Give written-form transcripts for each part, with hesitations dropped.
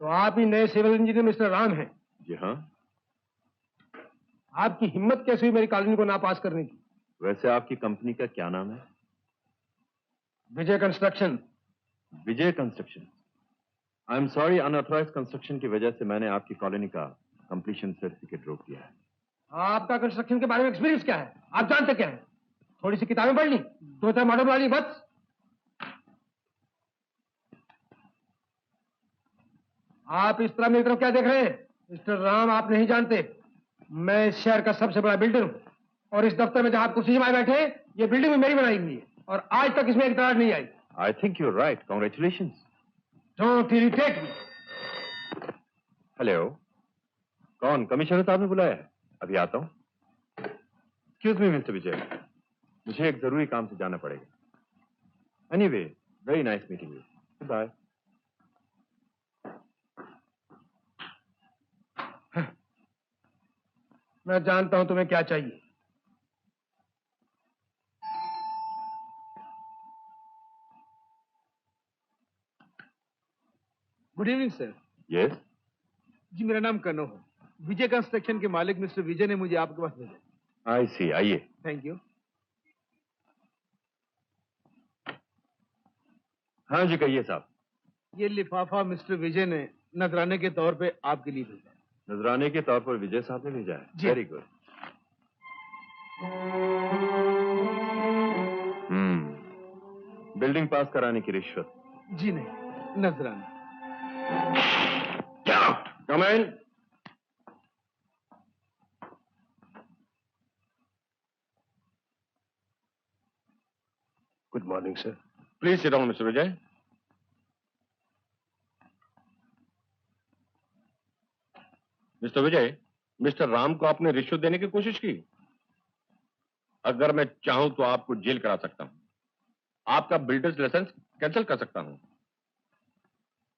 तो आप ही नए सिविल इंजीनियर मिस्टर राम हैं? जी हाँ। आपकी हिम्मत कैसे हुई मेरी कॉलोनी को नापास करने की? वैसे आपकी कंपनी का क्या नाम है? Vijay construction. Vijay construction. I am sorry, unauthorised construction की वजह से मैंने आपकी कॉलोनी का कंप्लीशन सर्टिफिकेट रोक दिया है। आपका कंस्ट्रक्शन के बारे में एक्सपीरियंस क्या है? आप जानते क्या है? थोड़ी सी किताबें पढ़ ली, 2-4 मॉडल बना ली, बस। आप इस तरह मेरी तरफ क्या देख रहे हैं? मिस्टर राम, आप नहीं जानते, मैं इस शहर का सबसे बड़ा बिल्डर हूं, और इस दफ्तर में जहां आप कुर्सी जमाए बैठे हैं, ये बिल्डिंग भी मेरी बनाई हुई है, और आज तक इसमें एक दरार नहीं आई। I think you are right. Congratulations. Don't irritate me. Hello, कौन? कमिश्नर साहब ने बुलाया है? अभी आता हूं। एक्सक्यूज मी मिस्टर विजय, मुझे एक जरूरी काम से जाना पड़ेगा। Anyway, very nice meeting you. Bye. मैं जानता हूं तुम्हें क्या चाहिए। Good evening sir. यस। जी, मेरा नाम कन्नो है। विजय कंस्ट्रक्शन के मालिक मिस्टर विजय ने मुझे आपके पास भेजा। आई सी, आइए। Thank you. हाँ जी, कहिए साहब। ये लिफाफा मिस्टर विजय ने नजराने के तौर पे आपके लिए भेजा है। नजराने के तौर पर विजय साहब ने भेजा है? Very good. बिल्डिंग पास कराने की रिश्वत? जी नहीं, नजराना। क्या? Come in. Good morning sir. Please sit down mister Vijay. Mister Vijay, mister Ram को आपने रिश्वत देने की कोशिश की? अगर मैं चाहूं तो आपको जेल करा सकता हूं, आपका बिल्डर्स लाइसेंस कैंसिल कर सकता हूं।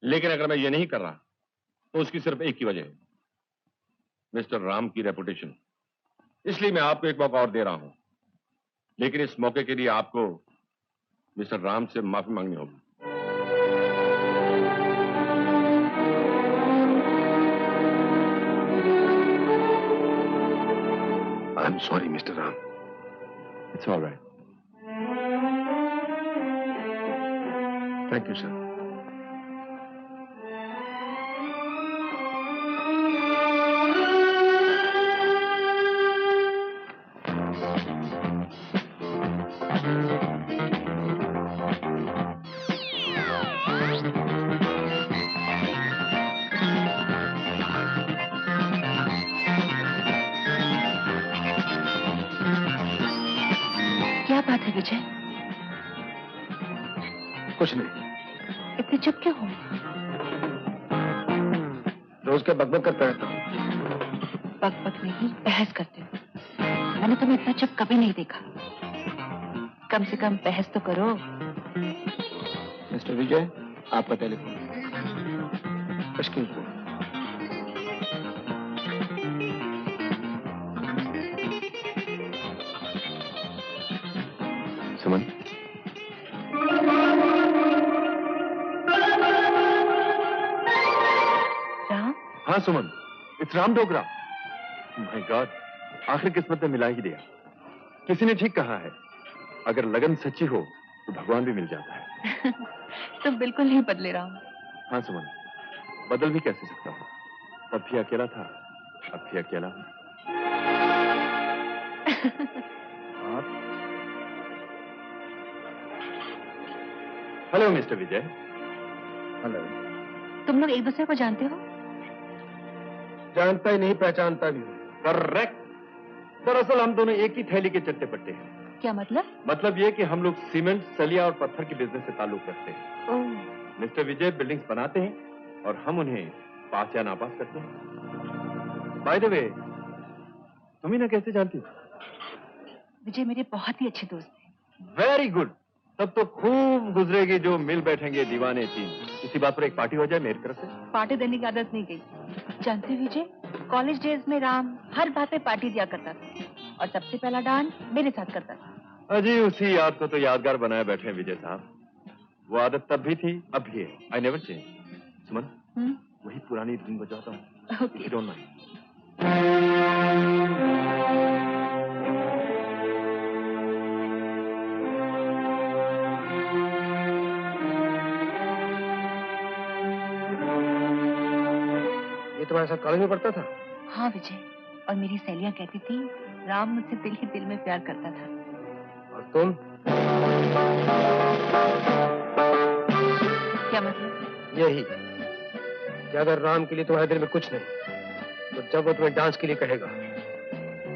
लेकिन अगर मैं ये नहीं कर रहा तो उसकी सिर्फ एक ही वजह है, मिस्टर राम की रेपुटेशन। इसलिए मैं आपको एक मौका और दे रहा हूं, लेकिन इस मौके के लिए आपको मिस्टर राम से माफी मांगनी होगी। आई am sorry mister Ram. It's all right. Thank you sir. क्या बात है विजय? कुछ नहीं। इतने चुप क्यों हो? रोज के बकबक करता रहता हूँ। बकबक नहीं, बहस करते हो। मैंने तुम्हें इतना चुप कभी नहीं देखा। कम से कम बहस तो करो। मिस्टर विजय, आपका telephone. Excuse me. Suman. Ram? हाँ Suman, it's Ram Dogra. My God, आखिर किस्मत ने मिला ही दिया। किसी ने ठीक कहा है, अगर लगन सच्ची हो तो भगवान भी मिल जाता है। तुम बिल्कुल नहीं बदले राम। हाँ सुमन, बदल भी कैसे सकता हूँ? तब भी अकेला था, अब भी अकेला हूँ। हेलो मिस्टर विजय। हेलो। तुम लोग एक दूसरे को जानते हो? जानता ही नहीं, पहचानता भी हूँ। करेक्ट। दरअसल हम दोनों एक ही थैली के चट्टे पट्टे हैं। क्या मतलब? मतलब ये कि हम लोग सीमेंट, सलिया और पत्थर के बिजनेस से ताल्लुक रखते हैं। ओह। मिस्टर विजय बिल्डिंग्स बनाते हैं और हम उन्हें पास या नापास करते हैं। बाय द वे, तुम ही ना कैसे जानती हो? विजय मेरे बहुत ही अच्छे दोस्त हैं। Very good. तब तो खूब गुजरेगी जो मिल बैठेंगे दीवाने तीन। इसी बात पर एक पार्टी हो जाए मेरी तरफ से। पार्टी देने की आदत नहीं गई। जानते हो विजय, कॉलेज डेज में राम हर बात पे पार्टी दिया करता था, और सबसे पहला डांस मेरे साथ करता था। अजी, उसी याद को तो यादगार बनाए बैठे हैं विजय साहब। वो आदत तब भी थी, अब भी है। I never change. सुमन, वही पुरानी धुन बजाता हूँ। ओके। You don't mind. ये तुम्हारे साथ कॉलेज में पढ़ता था? हाँ विजय, और मेरी सहेलियां कहती थी राम मुझसे दिल ही दिल में प्यार करता था। और तुम? क्या मतलब? यही कि अगर राम के लिए तुम्हारे दिल में कुछ नहीं, तो जब वो तुम्हें डांस के लिए कहेगा,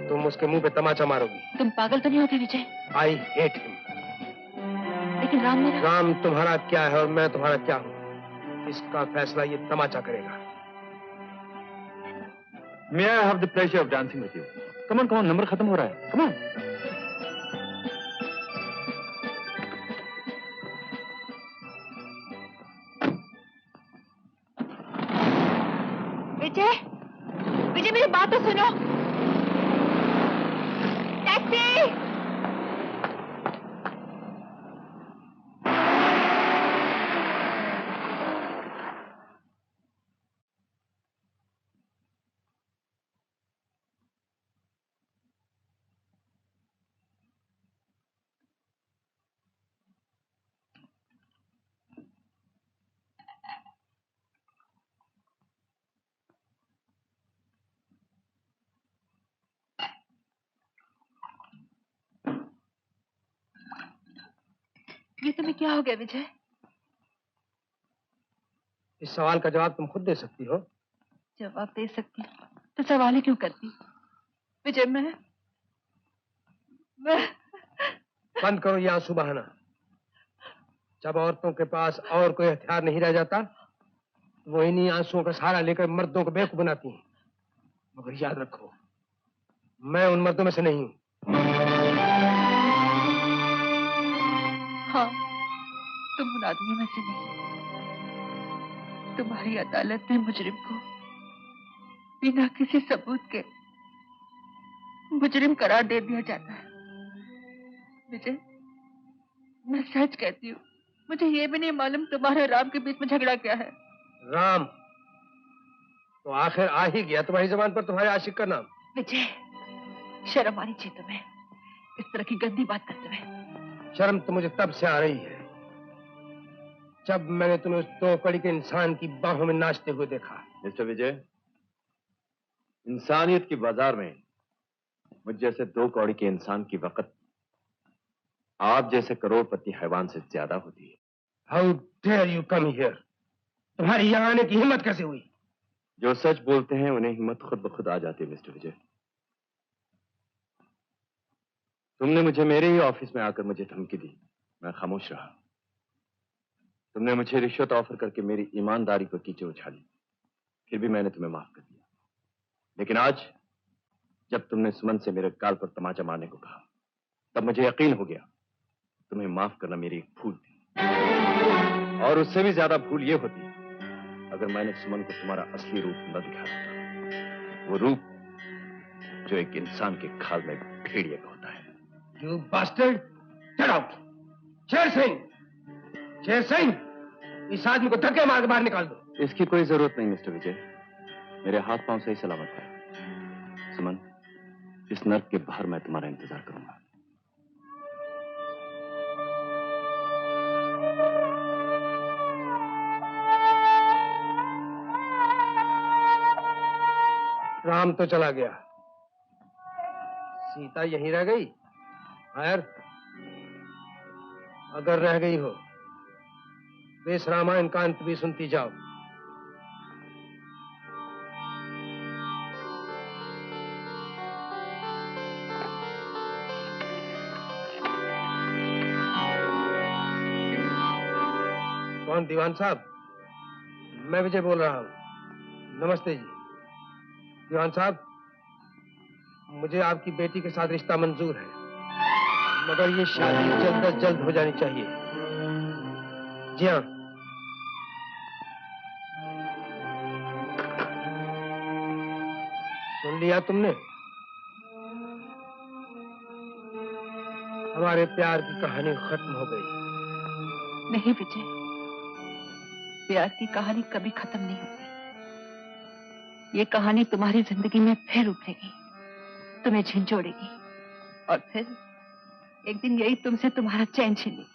तुम उसके मुंह पे तमाचा मारोगी। तुम पागल तो नहीं होगे विजय? I hate him. लेकिन राम मेरा... राम तुम्हारा क्या है और मैं तुम्हारा क्या हूँ, इसका फैसला ये तमाचा करेगा। May I have the pleasure of dancing with you? Come on, come on, number खत्म हो रहा है. Come on. विजय, विजय मेरी बात तो सुनो। टैक्सी! ये तुम्हें क्या हो गया विजय? इस सवाल का जवाब तुम खुद दे सकती हो। जवाब दे सकती तो सवाल ही क्यों करती? विजय मैं बंद करो ये आंसू बहाना। जब औरतों के पास और कोई हथियार नहीं रह जाता, वो इन्हीं आंसुओं का सहारा लेकर मर्दों को बेवकूफ बनाती हैं। मगर याद रखो, मैं उन मर्दों में से नहीं हूं। हाँ, तुम उन आदमियों में से नहीं। तुम्हारी अदालत में मुजरिम को बिना किसी सबूत के मुजरिम करार दे दिया जाता है। विजय, मैं सच कहती हूँ, मुझे ये भी नहीं मालूम तुम्हारे और राम के बीच में झगड़ा क्या है। राम तो आखिर आ ही गया तुम्हारी जबान पर, तुम्हारे आशिक का नाम। विजय, शर्म आनी चाहिए तुम्हें इस तरह की गंदी बात करते हुए। शर्म तो मुझे तब से आ रही है जब मैंने तुम्हें उस दो कड़ी के इंसान की बाहों में नाचते हुए देखा। मिस्टर विजय, इंसानियत की बाजार में मुझ जैसे दो कौड़ी के इंसान की वक़्त आप जैसे करोड़पति हैवान से ज्यादा होती है। How dare you come here? तुम्हारी यहाँ आने की हिम्मत कैसे हुई? जो सच बोलते हैं उन्हें हिम्मत खुद ब खुद आ जाती है मिस्टर विजय। तुमने मुझे मेरे ही ऑफिस में आकर मुझे धमकी दी, मैं खामोश रहा। तुमने मुझे रिश्वत ऑफर करके मेरी ईमानदारी पर कीचड़ उछाली, फिर भी मैंने तुम्हें माफ कर दिया। लेकिन आज जब तुमने सुमन से मेरे गाल पर तमाचा मारने को कहा, तब मुझे यकीन हो गया तुम्हें माफ करना मेरी एक भूल थी। और उससे भी ज्यादा भूल यह होती अगर मैंने सुमन को तुम्हारा असली रूप न दिखाया होता, वो रूप जो एक इंसान के खाल में भेड़िए का होता है। You bastard! Get out! Sher Singh! Sher Singh! इस आदमी को धक्के मार के बाहर निकाल दो। इसकी कोई जरूरत नहीं मिस्टर विजय, मेरे हाथ पांव सही सलामत है। सुमन, इस नर्क के बाहर मैं तुम्हारा इंतजार करूंगा। राम तो चला गया, सीता यहीं रह गई। खैर, अगर रह गई हो तो इस रामायण का अंत भी सुनती जाओ। कौन? दीवान साहब, मैं विजय बोल रहा हूँ। नमस्ते जी। दीवान साहब, मुझे आपकी बेटी के साथ रिश्ता मंजूर है, मगर ये शादी जल्द से जल्द हो जानी चाहिए। जी हाँ। सुन लिया तुमने? हमारे प्यार की कहानी खत्म हो गई। नहीं विजय, प्यार की कहानी कभी खत्म नहीं होती। ये कहानी तुम्हारी जिंदगी में फिर उभरेगी, तुम्हें झंझोड़ेगी और फिर एक दिन यही तुमसे तुम्हारा चैन छीनेगी।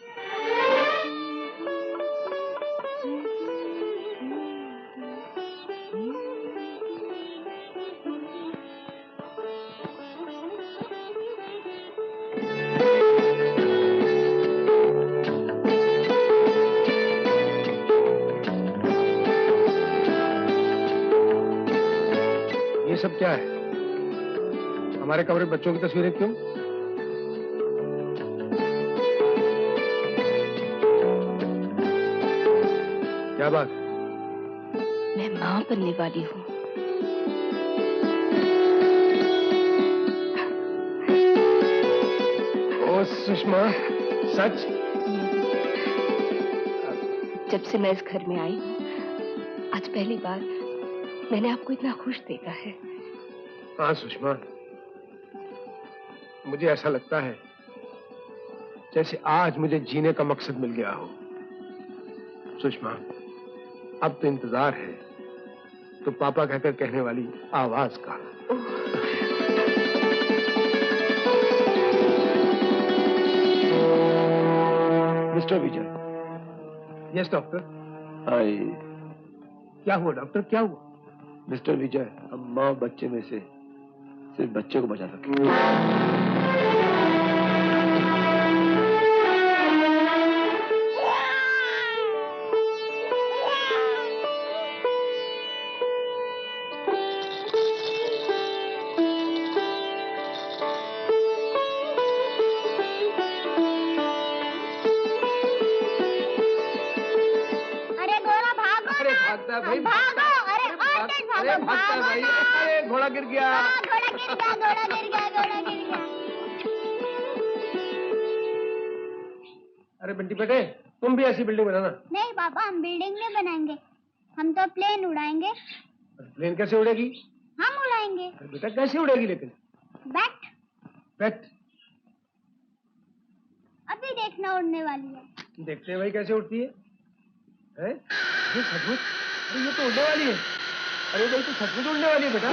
ये सब क्या है? हमारे कमरे में बच्चों की तस्वीरें क्यों? क्या बात? मैं मां बनने वाली हूँ। ओ सुषमा, सच? जब से मैं इस घर में आई हूँ, आज पहली बार मैंने आपको इतना खुश देखा है। हाँ सुषमा, मुझे ऐसा लगता है जैसे आज मुझे जीने का मकसद मिल गया हो। सुषमा, अब तो इंतजार है तो पापा कहकर कहने वाली आवाज का। मिस्टर विजय। Yes doctor. हाय क्या हुआ डॉक्टर, क्या हुआ? मिस्टर विजय, अब माँ बच्चे में से सिर्फ बच्चे को बचा सके। अरे घोड़ा भागो अरे ना। भागता है भाई, भागो, अरे और तेज भागो, अरे भागता है भागो भाई। ना। अरे घोड़ा गिर गया। हाँ, घोड़ा गिर गया, घोड़ा गिर गया, घोड़ा गिर गया। अरे बंटी बेटे, तुम भी ऐसी बिल्डिंग बनाना। नहीं पापा, हम बिल्डिंग नहीं बनाएंगे, हम तो प्लेन उड़ाएंगे। प्लेन कैसे उड़ेगी? हम उड़ाएंगे। अरे बेटा कैसे उड़ेगी लेकिन? Bat bat? अभी देखना उड़ने वाली है। देखते हैं भाई कैसे उड़ती है। हैं? ये सचमुच? अरे ये तो उड़ने वाली है। अरे भाई तो सचमुच उड़ने वाली है बेटा।